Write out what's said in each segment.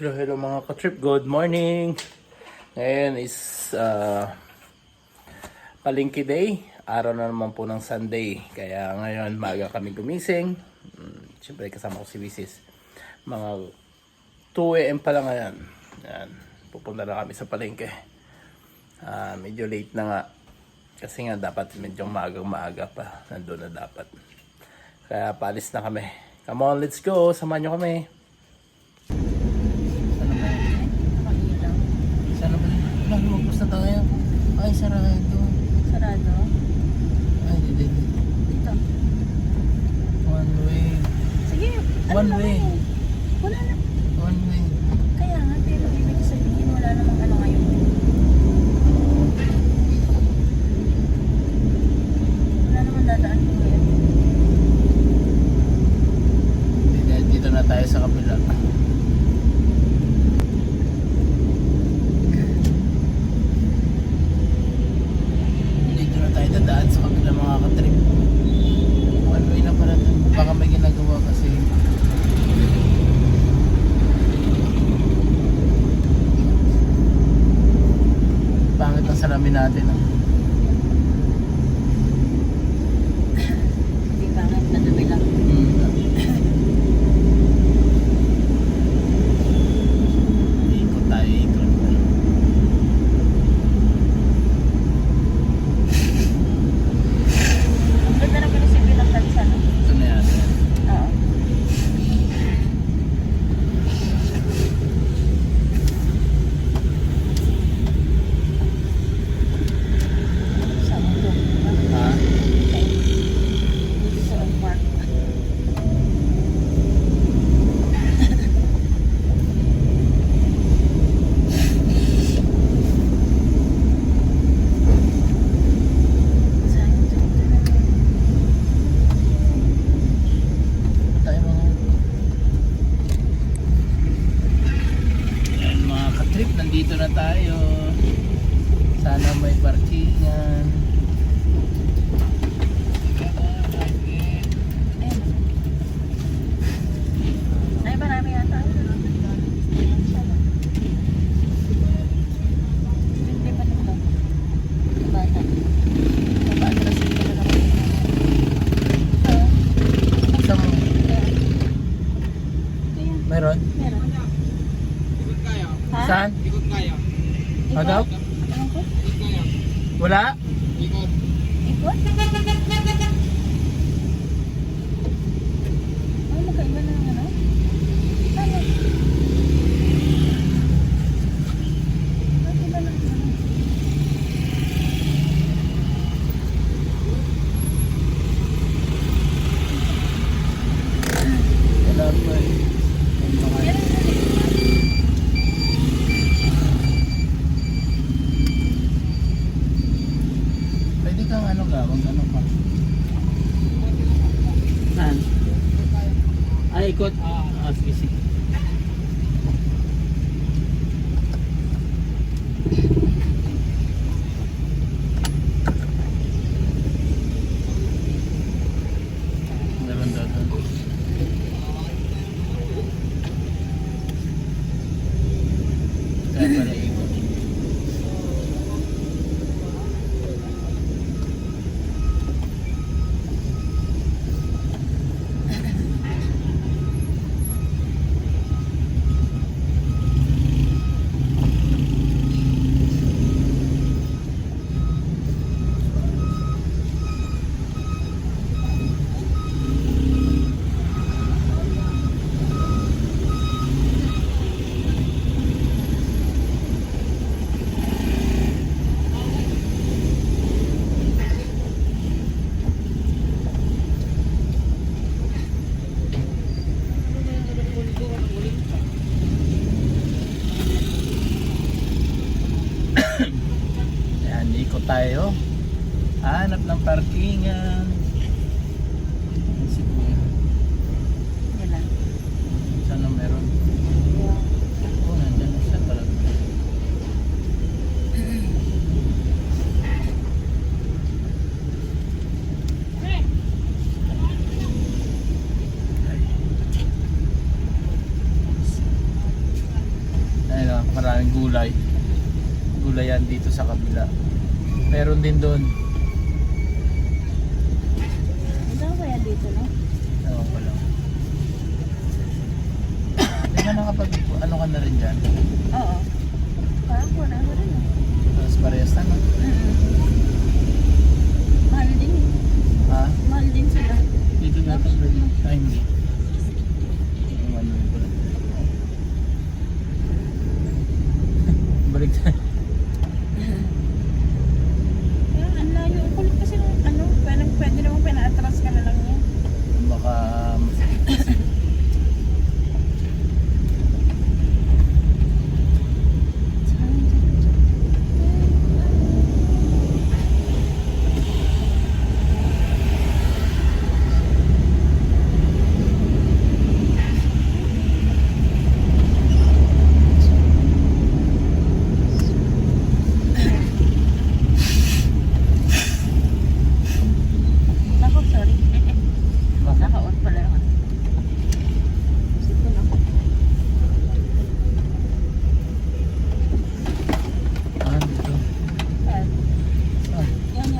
Hello mga ka-trip, good morning. Ngayon is palengke day. Araw na naman po ng Sunday. Kaya ngayon maaga kami gumising. Siyempre kasama ko si Mrs. Mga 2 AM pa lang ngayon. Yan. Pupunta na kami sa palengke. Medyo late na nga. Kasi nga dapat medyo maaga pa. Nandun na dapat. Kaya paalis na kami. Come on, let's go. Samahan nyo kami. Lumabas na tayo. Ay, sarado. Sarado? Ay, hindi. Dito. One way. Sige, One way. Wala na. One way. Kaya nga, pero ibig sabihin, wala namang ano ngayon. Wala namang dadaan mo ngayon. Dito na tayo sa kabila. Dadaan sa kabila mga ka-trip. One way na pala ito. Baka may ginagawa kasi. Pangit ang salamin natin. Hindi pangit, madumi lang. Ikot tayo, ikot. Ganda na pinisipin ng bansa, no? Ito na yan. Oo. Sa mundo, diba? Ha? Dito sa park. Tayo mga. Ayan mga ka-trip, nandito na tayo. Sana may parkingan. Ay, marami yata. Hindi pa nito. Bata. Napa-address ko na naman. Buksan mo. Ayan. Meron? Meron. Ha? Saan? Ikot kaya. Ano daw? Anong ko? Ikot kaya. Wala? Ikot. Ikot? Ay, magkaiba na ng ano? Ano? Magkaiba na ng ano? Wala pa eh. May mga- Meron na rin. Pwede kang ano ka, mag ano ka. Saan? Ay, ikot. Sige, sige. Meron daw doon. Kaya pala ikot. Ayan, ikot tayo. Hanap ng parkingan. Ayan si Kuya. Yan lang. Sana meron. Oh, nandyan na siya talaga. Ay. gulay. Gulayan dito sa kabila. Meron din doon. Ano ba yan dito, no? Ewan ko lang. Di ba nakapag ano ka na rin dyan? Oo. Parang wala na rin. Mas parehas na no? Mahal din. Ha? Mahal din sila. Dito na ito ba? Ay hindi. Ano ko lang. Balik tayo. Kaya ang layo. Ang kulit kasi ng ano. Pwede naman pina-atras ka na lang yan. Baka Nako, sorry. Naka-on pala ako. Isip ko lang. dito. Saan? Ah, Yan.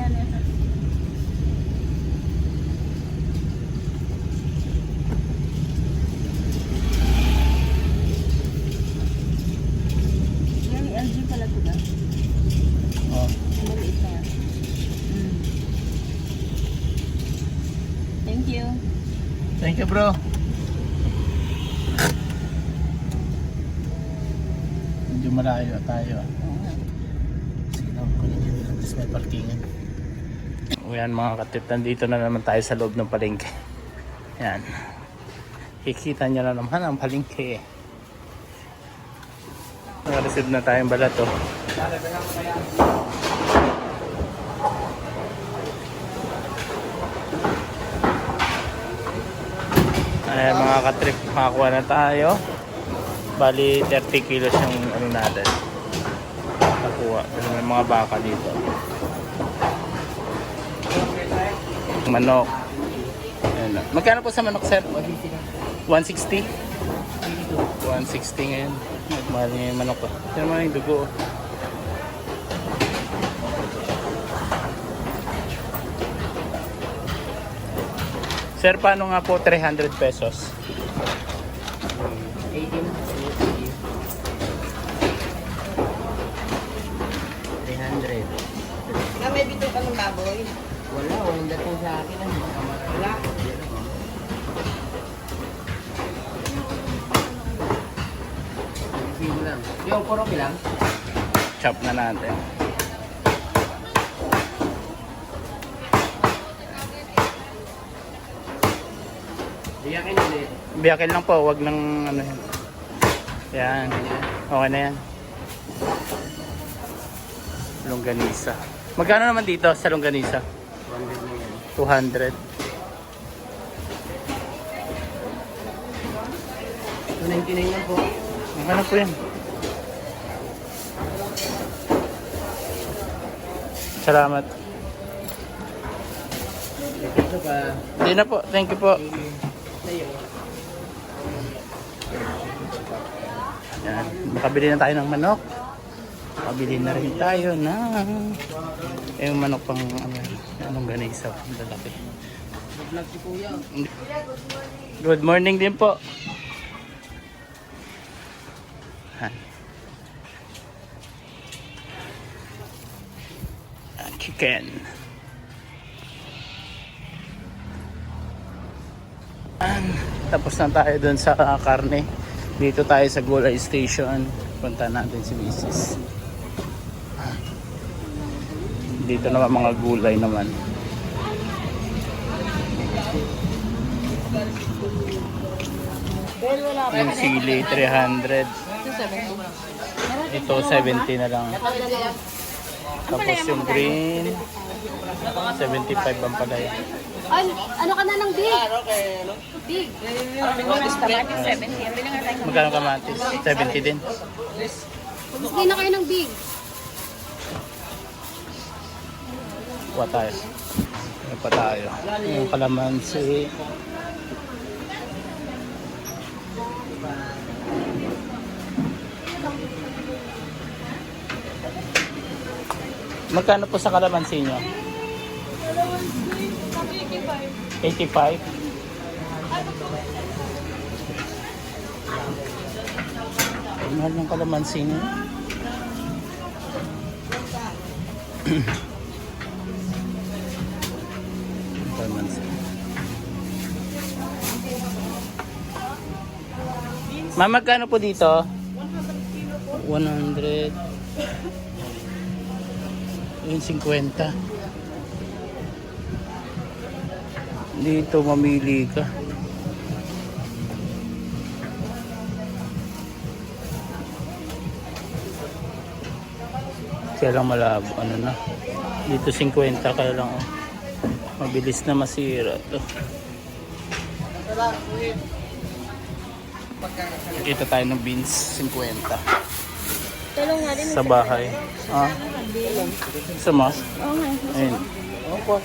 Yan, LG pala ito ba? oh. Maliit na yan. Thank you. Thank you bro. Medyo malayo tayo. Sige na, kunin yun. Tapos may parkingan. Ayan mga katip, nandito na naman tayo sa loob ng palengke. Yan. Kikita nyo na naman ang palengke. Naka-receive na tayong balato. Ayan mga katrip, makakuha na tayo. Bali 30 kilos yung ano natin. Nakuha. Kasi may mga baka dito. Manok. Ayan na. Magkano po sa manok sir? 160? 160 ngayon. Mahal niya yung manok ko. Ito naman yung dugo. Sir, paano nga po 300 pesos? 300. Na may bito ka ng baboy? Wala, walang dating sa akin. Wala. Sige lang. Yung puro bilang? Chop na natin. Diyakin ulit. Biyakin lang po, wag nang ano yan. Yan. Okay na yan. Longganisa. Magkano naman dito sa longganisa? 100 na yan. 200. 299 lang po. Ano po yan? Salamat. Ito pa. Hindi na po. Thank you po. Sa'yo. Yan. Makabili na tayo ng manok. Makabili na rin tayo ng yung manok pang anong ganisa. Ang lalaki. Vlog si Kuya. Good morning din po. Han. Chicken. Tapos na tayo dun sa karne. Dito tayo sa Gulay Station. Punta natin si Mrs. Dito naman mga gulay naman. Well, wala pa. Yung sili 300. Ito 70 na lang. Tapos yung green 75 ang palay. Ano ka na ng big? Big. Kamatis 70. Bilang nga tayo. Magkano kamatis? 70 din. Gusto na kayo ng big. Kuha tayo. Ano pa tayo? Yung kalamansi. Magkano po sa kalamansi nyo? 85? Ang mahal ng kalamansi nyo. Kalamansi. Ma'am, magkano po dito? 100. Yung 50. Dito mamili ka. Kaya lang malabo. Ano na? Dito 50 kaya lang. Oh. Mabilis na masira to. Kita tayo ng beans 50. Talong nga din. Sa bahay. Ah, sama? Oo nga. Ayun. Opo.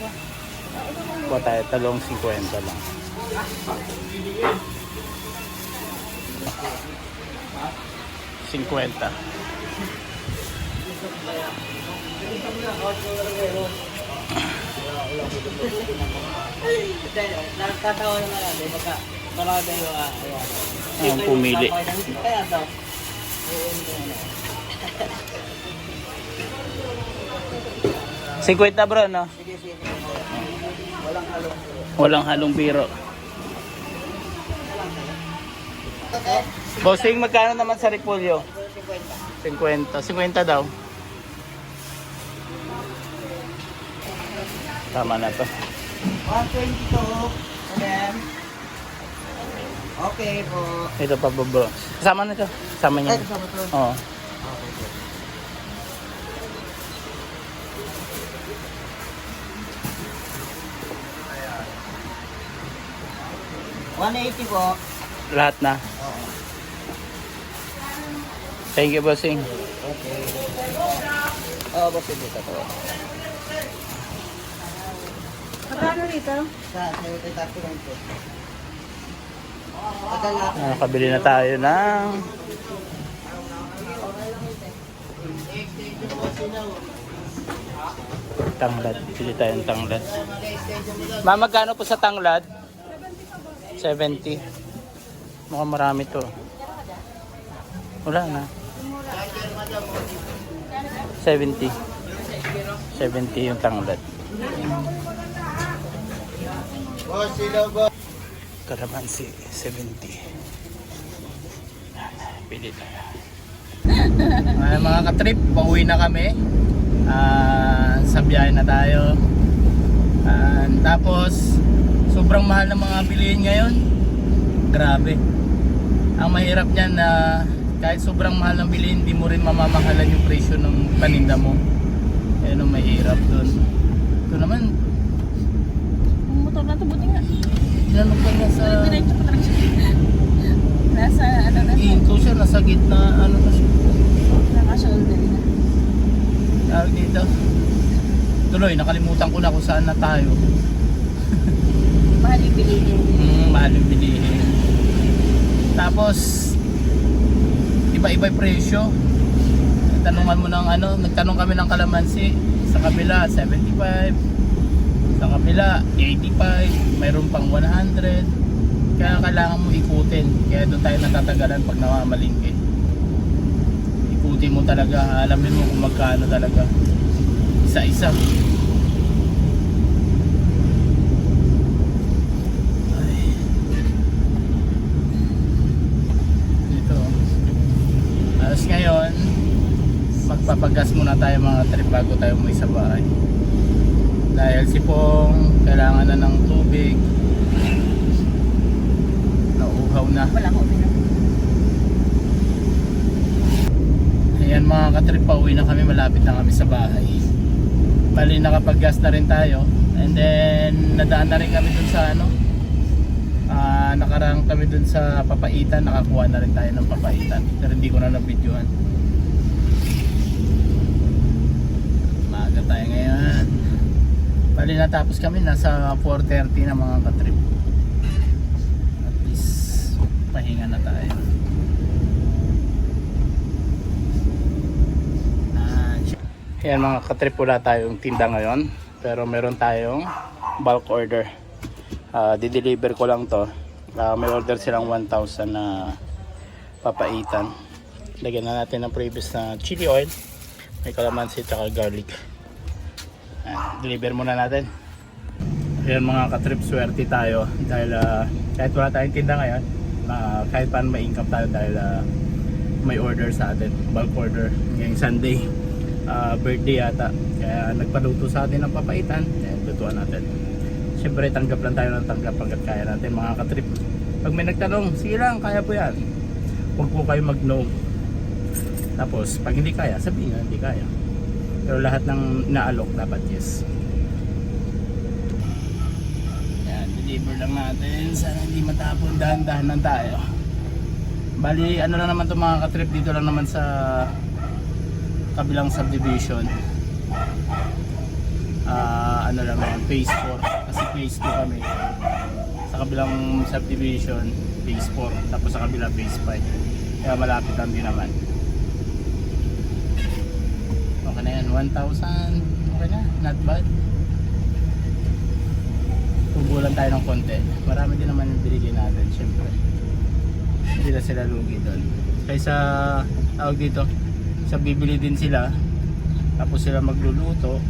Kuha tayo talong 50 lang. $50. Nakakatawa naman natin. Marami yung Ang pumili. Kaya daw. $50 bro, no? Sige, sige. Walang halong. Walang halong biro. Bossing, magkano naman sa repolyo? 50. 50 daw. Tama na to. 122. Madam. Okay po. Ito pa bro. Kasama na to. Kasama niya. Ay, kasama to. Oo. Okay po. Ayan. 180 po. Lahat na. Oo. Thank you, bossing. Okay. Oo, boss, dito po. Magkano rito? Sa 70 lang po. Tagal na. Nakabili na tayo ng tanglad. Pili tayo ng tanglad. Ma'am, magkano po sa tanglad? 70. Mukhang marami to. Wala na. 70. 70 yung tanglad. Kalamansi, 70. Pili tayo. Mga katrip, pauwi na kami. Sa biyahe na tayo. Tapos, sobrang mahal ng mga bilihin ngayon. Grabe. Ang mahirap niyan na kahit sobrang mahal ng bilihin, hindi mo rin mamamahalan yung presyo ng paninda mo. Yan ang mahirap dun. Ito naman, Ang motor na ito, buti nga. inanong ka na sa... Diretso pa lang siya. Nasa ano na siya. Iinto siya, nasa gitna, ano na siya. Naka-shoulder na. Tawag dito. Tuloy, nakalimutan ko na kung saan na tayo. Mahal yung bilihin. Mahal yung bilihin. Tapos, iba-iba yung presyo. Tanungan mo ng ano, nagtanong kami ng kalamansi. Sa kabila, 75. Sa kabila, 85. Mayroon pang 100. Kaya kailangan mo ikutin. Kaya doon tayo natatagalan pag namamalingke. Ikutin mo talaga, alamin mo kung magkano talaga. Isa-isa. Ay. Dito. Alas ngayon, magpapagas muna tayo mga trip bago tayo umuwi sa bahay. Dahil si Pong kailangan na ng tubig. Nauuhaw na. Wala ko uminom. Ayan mga katrip, pauwi na kami, malapit na kami sa bahay. Bali nakapag-gas na rin tayo. And then nadaan na rin kami dun sa ano, nakarang kami dun sa papaitan. Nakakuha na rin tayo ng papaitan, pero hindi ko na na-videoan. Maaga tayo ngayon. Bali natapos kami, nasa 4:30 na mga katrip. At least pahinga na tayo. Yan mga katrip, wala tayong tinda ngayon. Pero meron tayong bulk order. Dideliver ko lang to. May order silang 1,000 na papaitan. Lagyan na natin ng previous na chili oil. May kalamansi at garlic. Deliver muna natin. Ayan mga katrip, swerte tayo. Dahil kahit wala tayong tinda ngayon, kahit paano may income tayo dahil may order sa atin. Bulk order. Ngayong Sunday. Birthday yata. Kaya nagpaluto sa atin ng papaitan. Ayan, lutuan natin. Siyempre tanggap lang tayo ng tanggap hanggat kaya natin mga katrip. Pag may nagtanong, sige lang, kaya po yan. Huwag po kayo mag-no. Tapos pag hindi kaya, sabihin nyo hindi kaya. Pero lahat ng naalok dapat yes. Ayan, deliver lang natin. Sana hindi matapon, dahan-dahan lang tayo. Bali, ano lang naman itong mga katrip, dito lang naman sa kabilang subdivision. Ano lang yan, phase 4 kasi phase 2 kami sa kabilang subdivision, phase 4, tapos sa kabilang phase 5, kaya malapit lang din naman. Okay na yan, 1,000, okay na, not bad. Tubulan tayo ng konti, marami din naman yung binigay natin, syempre hindi na sila lugi doon kaysa tawag dito, sa bibili din sila tapos sila magluluto,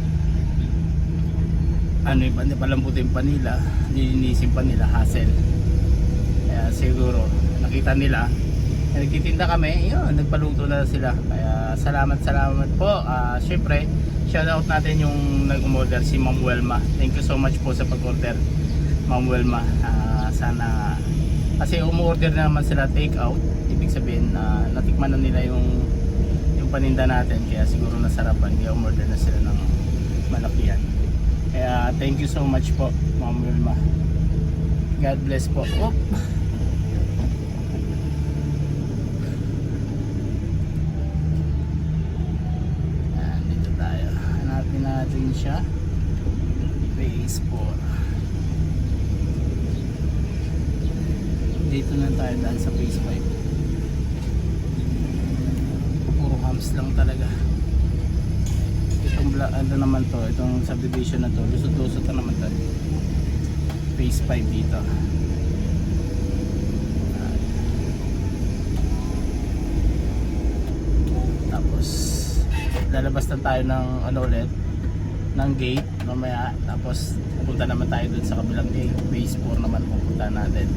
ano yung palambutin pa nila, lilinisin pa nila, hassle. Kaya siguro nakita nila nagtitinda kami, yun, nagpaluto na sila. Kaya salamat po. Syempre shoutout natin yung nag-umorder, si Ma'am Welma. Thank you so much po sa pag-order, Ma'am Welma. Sana kasi umorder na naman sila take out, ibig sabihin natikman na nila yung paninda natin, kaya siguro nasarapan, kaya umorder na sila ng malakihan. Kaya thank you so much po, Ma'am Wilma. God bless po. Oop. Dito tayo. Hanapin natin siya. Phase 4. Dito na tayo dahil sa phase 5. Puro hams lang talaga. Itong ano naman to, itong subdivision na to, lusot-lusot na naman to. Phase 5 dito. Tapos lalabas na tayo ng ano ulit, ng gate mamaya. Tapos pupunta naman tayo dun sa kabilang gate. Phase 4 naman pupunta natin.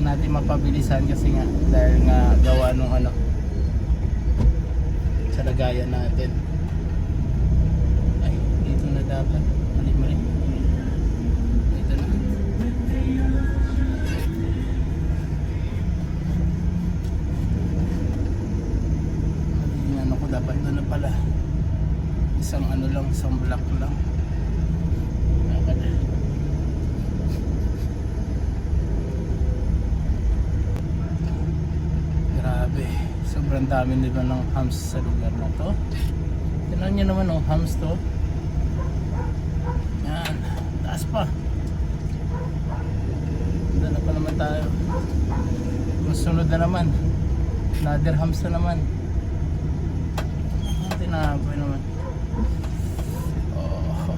Natin mapabilisan kasi nga dahil nga gawa nung ano sa lagayan natin. Ay, dito na dapat mali dito na. Yung ano ko dapat doon na pala, isang ano lang, isang block lang. Sobrang dami nila ng hams sa lugar na to. Tignan nyo naman oh, hams to. Yan, taas pa. Dala pa naman tayo. Masunod na naman. Another hams na naman. Tinahaboy naman. Oh.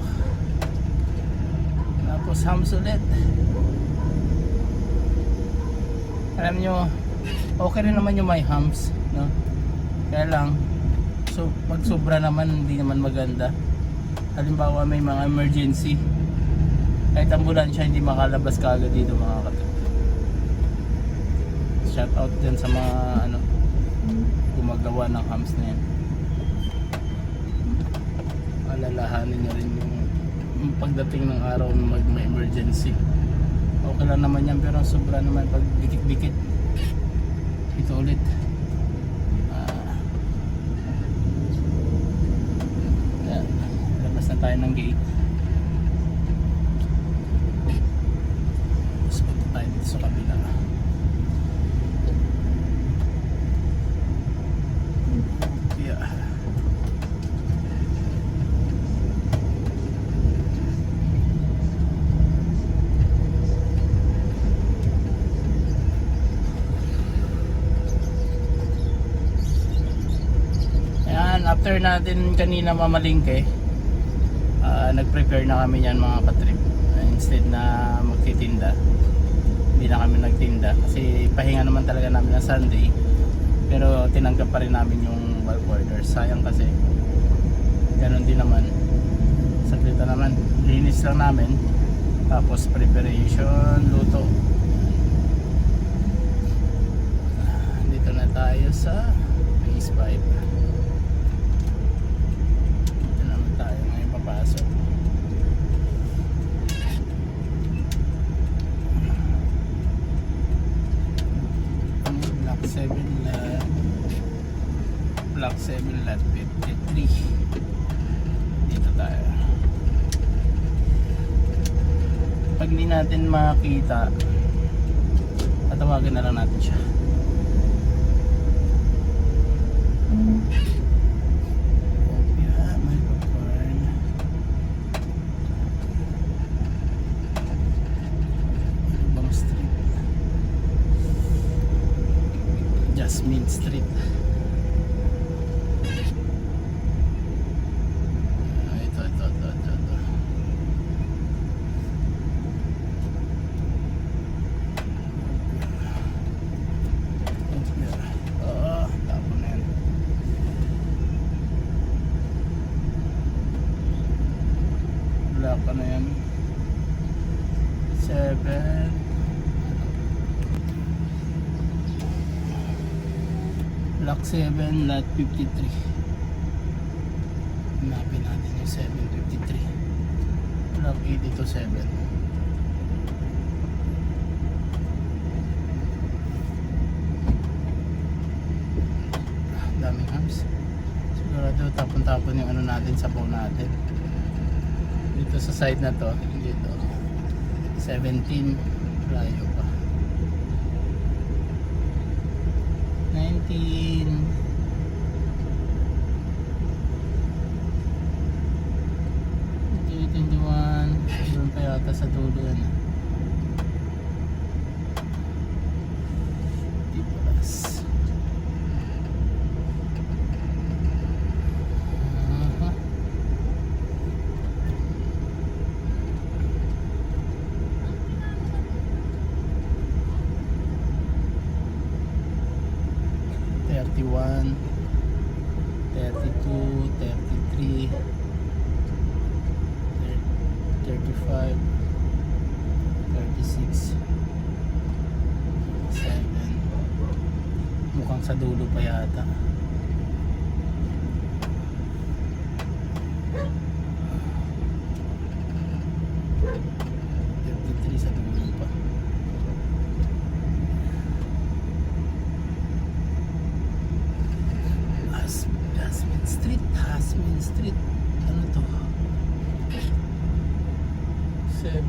Tapos hams ulit. Alam nyo, okay rin naman yung may hams, no? Kaya lang, so pag sobra naman hindi naman maganda. Halimbawa may mga emergency, kahit ambulansya hindi makalabas kaagad dito mga kapatid. Shout out din sa mga ano gumagawa ng hams na yan. Alalahanin nyo rin yung pagdating ng araw na may emergency. Okay lang naman yan, pero sobra naman pag dikit-dikit. Ito ulit. Labas na tayo ng gate. Tapos punta tayo dito sa kabila. Yeah. after natin kanina mamalingke, nag-prepare na kami yan mga katrip. Instead na magtitinda, hindi na kami nagtinda kasi pahinga naman talaga namin na Sunday. Pero tinanggap pa rin namin yung bulk order. Sayang kasi ganun din naman, saglita naman, linis lang namin, tapos preparation, luto. Dito na tayo sa phase 5. Dito naman tayo ngayon papasok. Block 7 lot, Block 7 lot 53. Dito tayo. Pag hindi natin makita, tatawagan na lang natin siya. Yeah, may popcorn. Bang Street, Jasmine Street. Ito. Tapon na yan. Block ano yan? 7. Block 7, lot 53. Hanapin natin yung 753. Block 80 to 7. Daming hams. Sigurado tapon-tapon yung ano natin, sabaw natin. Dito sa side na to, dito 17, layo pa. 19, 21, doon pa yata sa dulo yan. Plus. One, 32, 33, 35, 36, 7. Mukhang sa dulo pa yata. Sa dulo pa. Jasmine Street. Ano to? 7. 49.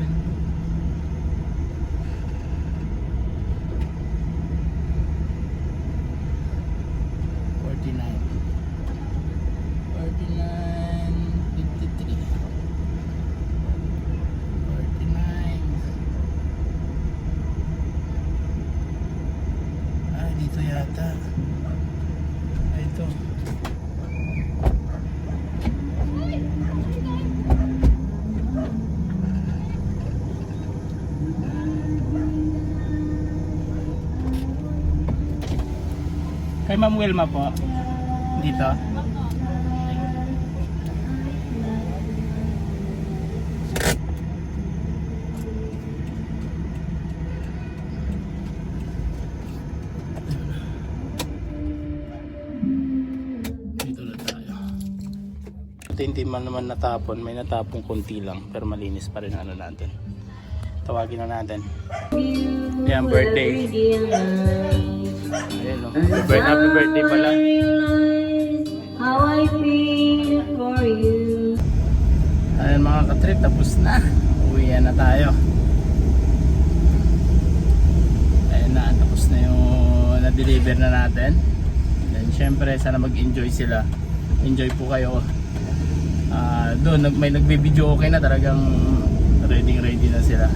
53. 49. Dito yata. Ito. Kay Ma'am Wilma po. Dito. Dito na tayo. Hindi man naman natapon. May natapong konti lang. Pero malinis pa rin ano natin. Tawagin na natin. Yan, birthday. Ayan o. Happy birthday pala. How I feel for you. Ayan mga katrip, tapos na. Uwian na tayo. Ayan na, tapos na yung na-deliver na natin. Then syempre, sana mag-enjoy sila. Enjoy po kayo. Doon, may nagbe-video okay na, talagang ready na sila.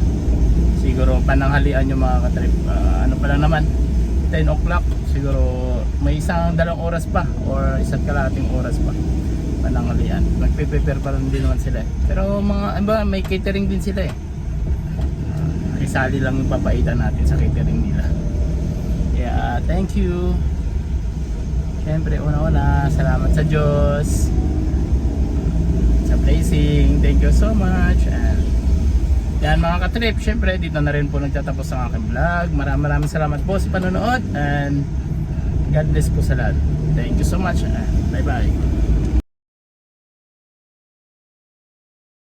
Siguro pananghalian yung mga katrip. Ano pa lang naman, 10 o'clock. Siguro may 1-2 oras pa or 1 kalahating oras pa. pananghalian. Magpe-prepare pa rin din naman sila. Pero may catering din sila eh. Isali lang yung papaitan natin sa catering nila. Yeah, thank you. Siyempre, una-una, salamat sa Diyos sa blessing. Thank you so much. And yan mga katrip, siyempre dito na rin po nagtatapos ang aking vlog. Maraming salamat po sa panonood and God bless po sa lahat. Thank you so much and bye bye.